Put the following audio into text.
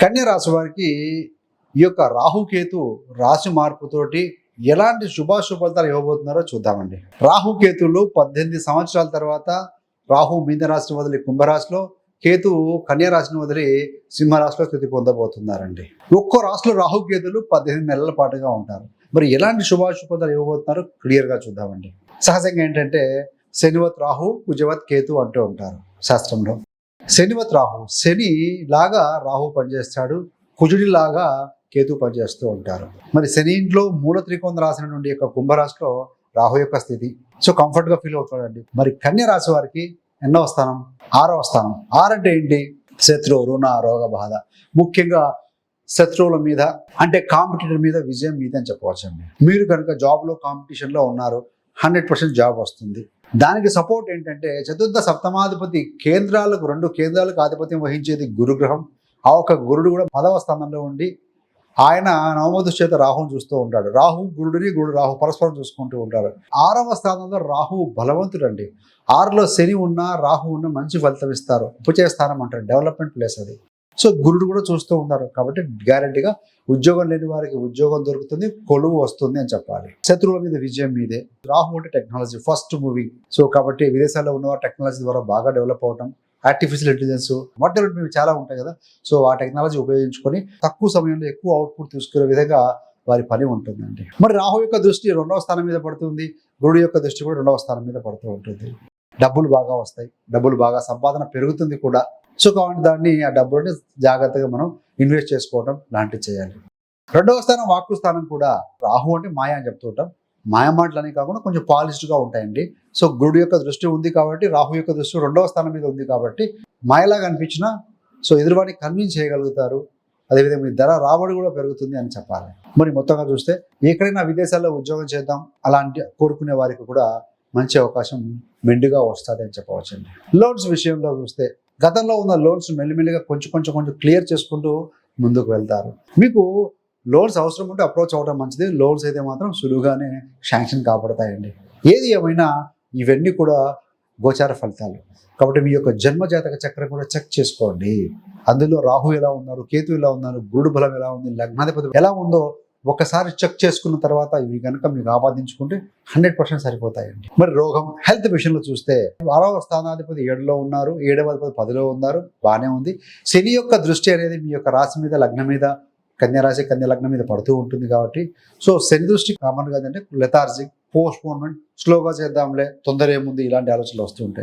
కన్య రాశి వారికి ఈ యొక్క రాహుకేతు రాశి మార్పుతోటి ఎలాంటి శుభాశుభ ఫలితాలు ఇవ్వబోతున్నారో చూద్దామండి. రాహుకేతులు 18 సంవత్సరాల తర్వాత రాహు మీన రాశిని వదిలి కుంభరాశిలో, కేతువు కన్య రాశిని వదిలి సింహరాశిలో స్థితి పొందబోతున్నారండి. ఒక్కో రాశిలో రాహుకేతులు 18 నెలల పాటుగా ఉంటారు. మరి ఎలాంటి శుభాశుభ ఫలితాలు ఇవ్వబోతున్నారో క్లియర్గా చూద్దామండి. సహజంగా ఏంటంటే శనివత్ రాహు, కుజవత్ కేతు అంటూ ఉంటారు శాస్త్రంలో. శనివత్ రాహు, శని లాగా రాహు పనిచేస్తాడు, కుజుడి లాగా కేతు పనిచేస్తూ ఉంటారు. మరి శని ఇంట్లో మూల త్రికోణ రాశి నుండి యొక్క కుంభరాశిలో రాహు యొక్క స్థితి, సో కంఫర్ట్గా ఫీల్ అవుతాడండి. మరి కన్య రాశి వారికి ఎన్నవ స్థానం? 6వ స్థానం. 6 అంటే ఏంటి? శత్రువు, రుణ, రోగ బాధ, ముఖ్యంగా శత్రువుల మీద అంటే కాంపిటీటర్ మీద విజయం మీద అని చెప్పవచ్చండి. మీరు కనుక జాబ్లో కాంపిటీషన్లో ఉన్నారు, 100% జాబ్ వస్తుంది. దానికి సపోర్ట్ ఏంటంటే చతుర్థ సప్తమాధిపతి కేంద్రాలకు 2 కేంద్రాలకు ఆధిపత్యం వహించేది గురుగ్రహం. ఆ ఒక గురుడు కూడా 10వ స్థానంలో ఉండి ఆయన నవమ దృష్టి చేత రాహుని చూస్తూ ఉంటాడు. రాహు గురుడిని, గురుడు రాహు పరస్పరం చూసుకుంటూ ఉంటారు. 6వ స్థానంలో రాహు బలవంతుడండి. 6లో శని ఉన్నా రాహు ఉన్నా మంచి ఫలితం ఇస్తారు. ఉపచయ స్థానం అంటారు, డెవలప్మెంట్ ప్లేస్ అది. సో గురుడు కూడా చూస్తూ ఉన్నారు కాబట్టి గ్యారెంటీగా ఉద్యోగం లేని వారికి ఉద్యోగం దొరుకుతుంది, కొలువు వస్తుంది అని చెప్పాలి. శత్రువుల మీద విజయం మీదే. రాహు అంటే టెక్నాలజీ, ఫస్ట్ మూవింగ్. సో కాబట్టి విదేశాల్లో ఉన్నవారు టెక్నాలజీ ద్వారా బాగా డెవలప్ అవటం, ఆర్టిఫిషియల్ ఇంటెలిజెన్స్ వాటి చాలా ఉంటాయి కదా. సో ఆ టెక్నాలజీ ఉపయోగించుకొని తక్కువ సమయంలో ఎక్కువ అవుట్పుట్ తీసుకునే విధంగా వారి పని ఉంటుందండి. మరి రాహు యొక్క దృష్టి 2వ స్థానం మీద పడుతుంది, గురుడు యొక్క దృష్టి కూడా 2వ స్థానం మీద పడుతూ ఉంటుంది. డబ్బులు బాగా వస్తాయి, డబ్బులు బాగా సంపాదన పెరుగుతుంది కూడా. సో కాబట్టి దాన్ని ఆ డబ్బులని జాగ్రత్తగా మనం ఇన్వెస్ట్ చేసుకోవడం లాంటివి చేయాలి. 2వ స్థానం వాక్కు స్థానం కూడా. రాహు అంటే మాయ అని చెప్తూ ఉంటాం. మాయ మాటలు అని కాకుండా కొంచెం పాలిష్డ్గా ఉంటాయండి. సో గురుడు యొక్క దృష్టి ఉంది కాబట్టి, రాహు యొక్క దృష్టి 2వ స్థానం మీద ఉంది కాబట్టి మాయలాగా అనిపించినా సో ఎదురువాడిని కన్విన్స్ చేయగలుగుతారు. అదేవిధంగా మీ ధర రాబడి కూడా పెరుగుతుంది అని చెప్పాలి. మరి మొత్తంగా చూస్తే ఎక్కడైనా విదేశాల్లో ఉద్యోగం చేద్దాం అలాంటి కోరుకునే వారికి కూడా మంచి అవకాశం మెండుగా వస్తుంది అని చెప్పవచ్చండి. లోన్స్ విషయంలో చూస్తే గతంలో ఉన్న లోన్స్ మెల్లిమెల్లిగా కొంచెం క్లియర్ చేసుకుంటూ ముందుకు వెళ్తారు. మీకు లోన్స్ అవసరం ఉంటే అప్రోచ్ అవ్వడం మంచిది. లోన్స్ అయితే మాత్రం సులువుగానే శాంక్షన్ కాబడతాయండి. ఏది ఏమైనా ఇవన్నీ కూడా గోచార ఫలితాలు కాబట్టి మీ యొక్క జన్మజాతక చక్రం కూడా చెక్ చేసుకోండి. అందులో రాహు ఎలా ఉన్నారు, కేతు ఎలా ఉన్నారు, గురుడు బలం ఎలా ఉంది, లగ్నాధిపతి ఎలా ఉందో ఒకసారి చెక్ చేసుకున్న తర్వాత ఇవి కనుక మీకు ఆపాదించుకుంటే 100% సరిపోతాయండి. మరి రోగం, హెల్త్ విషయంలో చూస్తే 6వ స్థానాధిపతి 7లో ఉన్నారు, 7వ అధిపతి 10లో ఉన్నారు, బాగానే ఉంది. శని యొక్క దృష్టి అనేది మీ యొక్క రాశి మీద, లగ్నం మీద, కన్యా రాశి కన్యా లగ్నం మీద పడుతూ ఉంటుంది కాబట్టి సో శని దృష్టి కామన్ కాదంటే లెథార్జిక్, పోస్ట్పోన్మెంట్, స్లోగా చేద్దాంలే, తొందర ఏముంది, ఇలాంటి ఆలోచనలు వస్తూ ఉంటాయి.